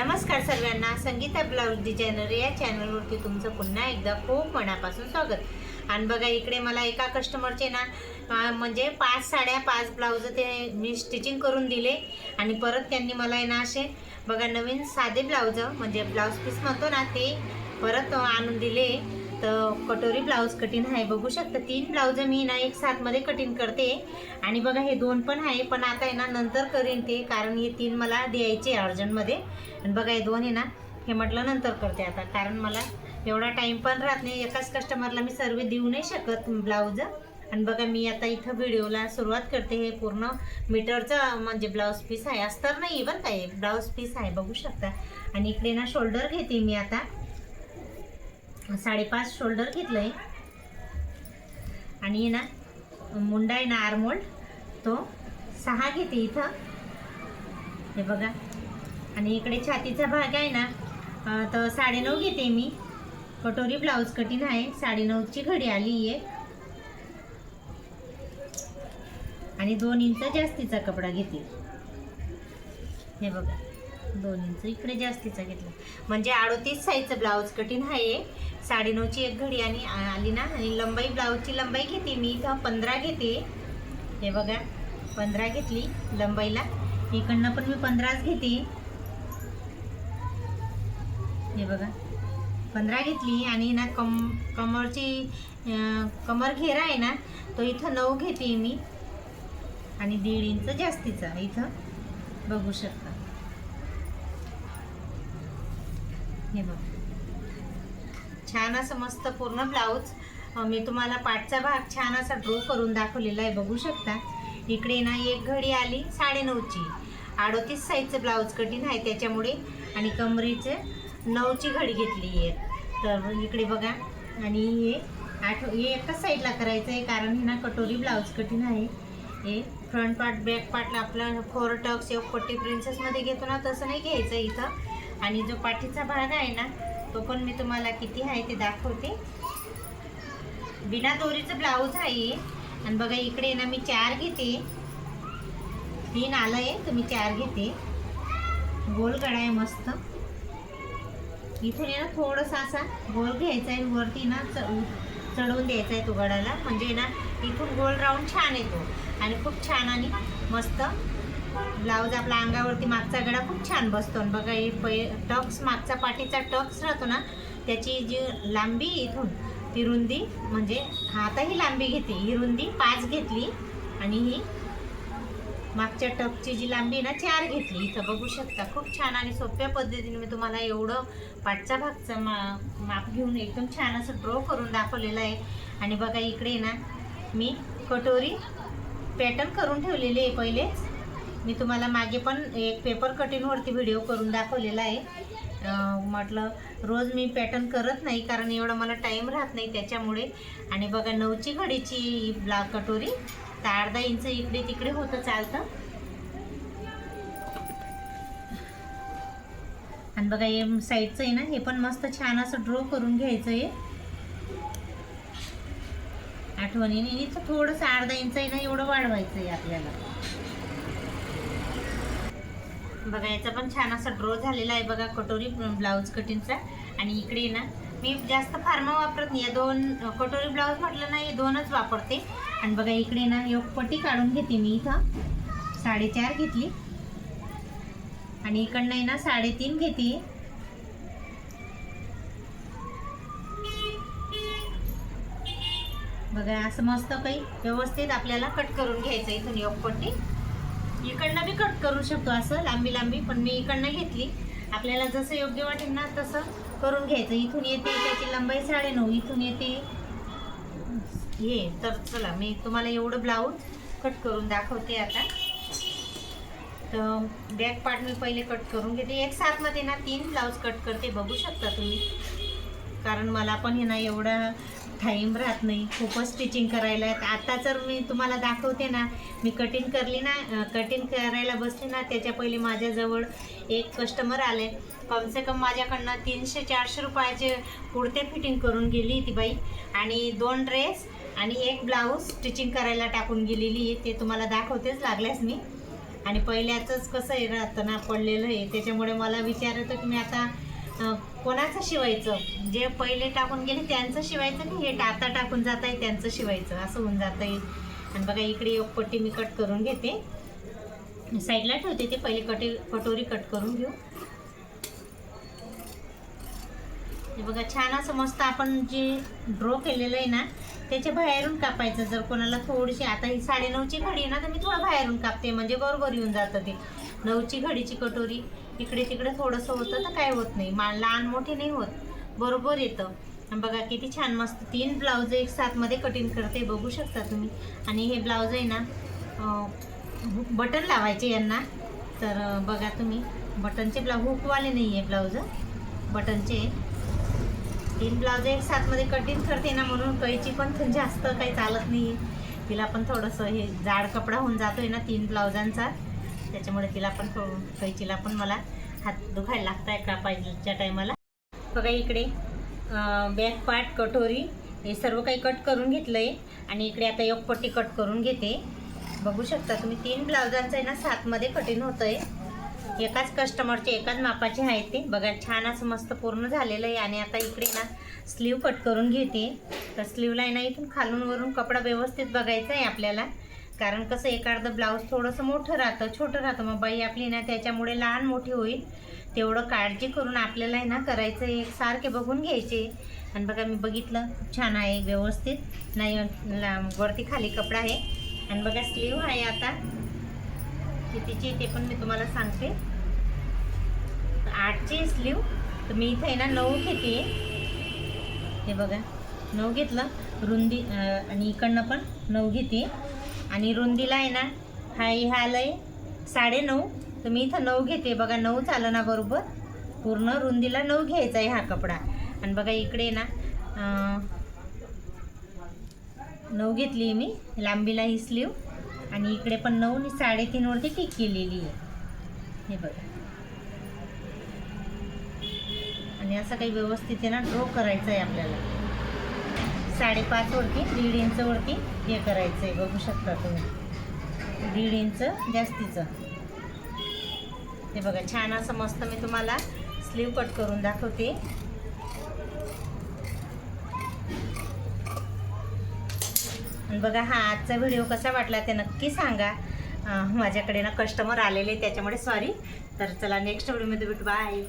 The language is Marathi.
नमस्कार सर्वांना, संगीता ब्लाउज डिझायनर या चॅनलवरती तुमचं पुन्हा एकदा खूप मनापासून स्वागत। आणि बघा इकडे मला एका कस्टमरचे ना म्हणजे 5 साड्या 5 ब्लाउज ते मी स्टिचिंग करून दिले आणि परत त्यांनी मला आहे ना असे बघा नवीन साधे ब्लाउज म्हणजे ब्लाउज पीस म्हणतो ना ते परत आणून दिले। तर कटोरी ब्लाउज कटिंग आहे, बघू शकता 3 ब्लाउज मी ना एक साथ मध्ये कटिंग करते आणि बघा हे 2 पण आहे, पण आता आहे ना नंतर करीन ते, कारण हे 3 मला द्यायचे अर्जंट मध्ये। आणि बघा हे 2 आहे ना हे म्हटलं नंतर करते आता, कारण मला एवढा टाइम पण राहत नाही, एकाच कस्टमरला मी सर्व देऊ नाही शकत ब्लाउज। आणि बघा मी आता इथं व्हिडिओला सुरुवात करते। हे पूर्ण मीटरचं म्हणजे ब्लाउज पीस आहे, अस्तर नाही बरं काय, ब्लाउज पीस आहे बघू शकता। आणि इकडे ना शोल्डर घेते मी आता 5.5 शोल्डर घेतलंय आणि ना मुंडा आहे ना आर्मोल्ड तो 6 घेते इथं, हे बघा। आणि इकडे छातीचा भाग आहे ना तर 9.5 घेते मी। कटोरी ब्लाउज कटिंग आहे, 9.5ची घडी आली आहे आणि 2 इंच जास्तीचा कपडा घेते, हे बघा 2 इंच इकडे जास्तीचा घेतला, म्हणजे 38 साईजचं ब्लाउज कटिंग आहे। 9.5ची एक घडी आणि आली ना। आणि लंबाई ब्लाउजची लंबाई घेते मी इथं 15 घेते, हे बघा 15 घेतली लंबाईला। इकडनं पण मी 15च घेते, हे बघा 15 घेतली। आणि ना कमरची कमर घेरा आहे ना तो इथं 9 घेते मी आणि 1.5 इंच जास्तीचा इथं बघू शकता, हे बघा छान असं मस्त पूर्ण ब्लाउज मी तुम्हाला पाठचा भाग छान असा ड्रॉ करून दाखवलेला आहे, बघू शकता। इकडे ना एक घडी आली 9.5ची, 38 साईजचं ब्लाउज कटिंग आहे त्याच्यामुळे, आणि कमरेचे 9ची घडी घेतली आहे। तर इकडे बघा आणि हे एकाच साईडला करायचं आहे, कारण हे ना कटोरी ब्लाउज कटिंग आहे। हे फ्रंट पार्ट बॅक पार्टला आपला 4 टक्स एक पट्टी प्रिन्सेसमध्ये घेतो ना तसं नाही घ्यायचं इथं। आणि जो पाठीचा भाग आहे ना तो पण मी तुम्हाला किती आहे ते दाखवते। बिना दोरीचं ब्लाउज आहे। आणि बघा इकडे ना मी 4 घेते, 3 आलंय तर मी 4 घेते। गोल गळा आहे मस्त, इथून ना थोडंसं असा गोल घ्यायचा आहे, वरती ना चढवून द्यायचा आहे तो गळाला, म्हणजे ना इथून गोल राऊंड छान येतो आणि खूप छान आणि मस्त ब्लाउज आपल्या अंगावरती मागचा गळा खूप छान बसतो। आणि बघा हे टक्स मागचा पाठीचा टक्स राहतो ना त्याची जी लांबी इथून ती रुंदी, म्हणजे आता ही लांबी घेते, ही रुंदी 5 घेतली आणि ही मागच्या टक्सची जी लांबी ना 4 घेतली इथं बघू शकता। खूप छान आणि सोप्या पद्धतीने मी तुम्हाला एवढं पाठचा भागचं माप घेऊन एकदम छान असं ड्रॉ करून दाखवलेलं आहे। आणि बघा इकडे ना मी कटोरी पॅटर्न करून ठेवलेली आहे पहिलेच, मी तुम्हाला मागे पण एक पेपर कटिंगवरती व्हिडिओ करून दाखवलेला आहे। म्हटलं रोज मी पॅटर्न करत नाही, कारण एवढा मला टाईम राहत नाही त्याच्यामुळे। आणि बघा 9ची घडीची कटोरी तर 1/2 इंच इकडे तिकडे होतं चालतं। आणि बघा हे साईडचं आहे ना हे पण मस्त छान असं ड्रॉ करून घ्यायचं आहे आठवणीने। इथं थोडंसं 1/2 इंच आहे ना एवढं वाढवायचं आहे आपल्याला। बघा याचा पण छान असा ड्रॉ झालेला आहे बघा कटोरी ब्लाउज कटिंगचा। आणि इकडे ना मी जास्त फार्मा वापरत नाही, या 2 कटोरी ब्लाउज म्हटलं ना हे 2च वापरते। आणि बघा इकडे ना एक पट्टी काढून घेते मी इथं 4.5 घेतली आणि इकडनं ना 3.5 घेते। बघा असं मस्त काही व्यवस्थित आपल्याला कट करून घ्यायचं, इथून एक पट्टी इकडनं बी कट करू शकतो असं लांबी लांबी, पण मी इकडनं घेतली, आपल्याला जसं योग्य वाटेल ना तसं करून घ्यायचं। इथून येते त्याची लंबाई 9.5, इथून येते हे। तर चला मी तुम्हाला एवढं ब्लाऊज कट करून दाखवते आता। तर बॅक पार्ट मी पहिले कट करून घेते, एक साथ मध्ये ना 3 ब्लाऊज कट करते बघू शकता तुम्ही, कारण मला पण हे ना एवढा टाईम राहत नाही खूपच स्टिचिंग करायला। आता जर मी तुम्हाला दाखवते ना मी कटिंग करायला बसले ना त्याच्या पहिले माझ्याजवळ एक कस्टमर आले, कमसे कम माझ्याकडनं 300-400 रुपयाचे कुर्ते फिटिंग करून गेली ती बाई, आणि 2 ड्रेस आणि 1 ब्लाऊज स्टिचिंग करायला टाकून गेलेली आहे, ते तुम्हाला दाखवतेच लागल्यास मी। आणि पहिल्याचंच कसं आहे राहतं ना, पडलेलं आहे, त्याच्यामुळे मला विचार येतो की मी आता कोणाचं शिवायचं, जे पहिले टाकून गेले त्यांचं शिवायचं की हे आता टाकून जात आहे त्यांचं शिवायचं, असं होऊन जातं आहे. आणि बघा इकडे एक पट्टी मी कट करून घेते, साईडला ठेवते ते, पहिले कटोरी कट करून घेऊ. हे बघा छान असं मस्त आपण जे ड्रॉ केलेलं आहे ना त्याच्या बाहेरून कापायचं. जर कोणाला थोडीशी, आता ही 9:30ची घडी आहे ना, तर मी थोडं बाहेरून कापते म्हणजे बरोबर येऊन जातं ते. 9ची घडीची कटोरी इकडे तिकडे थोडंसं होतं तर काय होत नाही, लहान मोठी नाही होत, बरोबर येतं. आणि बघा किती छान मस्त 3 ब्लाऊज एक साथमध्ये कटिंग करते, बघू शकता तुम्ही. आणि हे ब्लाऊज आहे ना बटन लावायचे यांना, तर बघा तुम्ही बटनचे हुकवाले नाही आहे ब्लाऊज, बटनचे 3 ब्लाऊज एक साथमध्ये कटिंग करते ना, म्हणून कैची पण जास्त काही चालत नाही आहे. तिला पण थोडंसं हे जाड कपडा होऊन जातो आहे ना 3 ब्लाऊजांचा, त्याच्यामुळे तिला पण कैचीला पण मला हात दुखायला लागत आहे कापायच्या टायमाला. बघा इकडे बॅक पार्ट, कटोरी हे सर्व काही कट करून घेतलं आहे. आणि इकडे आता एक पट्टी कट करून घेते, बघू शकता तुम्ही. 3 ब्लाऊजांचं आहे ना साथमध्ये कटिंग होतं आहे, एकाच कस्टमरचे एकाच मापाचे आहे ते. बघा छान असं मस्त पूर्ण झालेलं आहे. आणि आता इकडे ना स्लीव कट करून घेते. तर स्लीवला आहे ना इथून खालून वरून कपडा व्यवस्थित बघायचा आहे आपल्याला, कारण कसं एखादं ब्लाऊज थोडंसं मोठं राहतं, छोटं राहतं, मग बाई आपली ना त्याच्यामुळे लहान मोठी होईल, तेवढं काळजी करून आपल्याला आहे ना करायचं आहे, एकसारखे बघून घ्यायचे. आणि बघा मी बघितलं खूप छान आहे, व्यवस्थित नाही, वरती खाली कपडा आहे. आणि बघा स्लीव आहे आता कितीची ते पण मी तुम्हाला सांगते. 8ची स्लीव, तर मी इथे आहे ना 9 घेते. हे बघा 9 घेतलं रुंदी, आणि इकडनं पण 9 घेते. आणि रुंदीला आहे ना हा आलं आहे 9.5, तर मी इथं 9 घेते. बघा 9 आलं ना बरोबर, पूर्ण रुंदीला 9 घ्यायचा आहे हा कपडा. आणि बघा इकडे ना 9 घेतली मी लांबीला ही स्लीव, आणि इकडे पण 9 आणि 3.5 वरती टिक केलेली आहे. हे बघा, आणि असं काही व्यवस्थित आहे ना ड्रॉ करायचं आहे आपल्याला. 5.5 वरती 1.5 इंच वरती हे करायचं आहे, बघू शकता तुम्ही, 1.5 इंच जास्तीचं. हे बघा छान असं मस्त मी तुम्हाला स्लीव कट करून दाखवते. आणि बघा हा आजचा व्हिडिओ कसा वाटला ते नक्की सांगा. माझ्याकडे ना कस्टमर आलेले त्याच्यामुळे सॉरी. तर चला नेक्स्ट व्हिडिओमध्ये भेटू, बाय.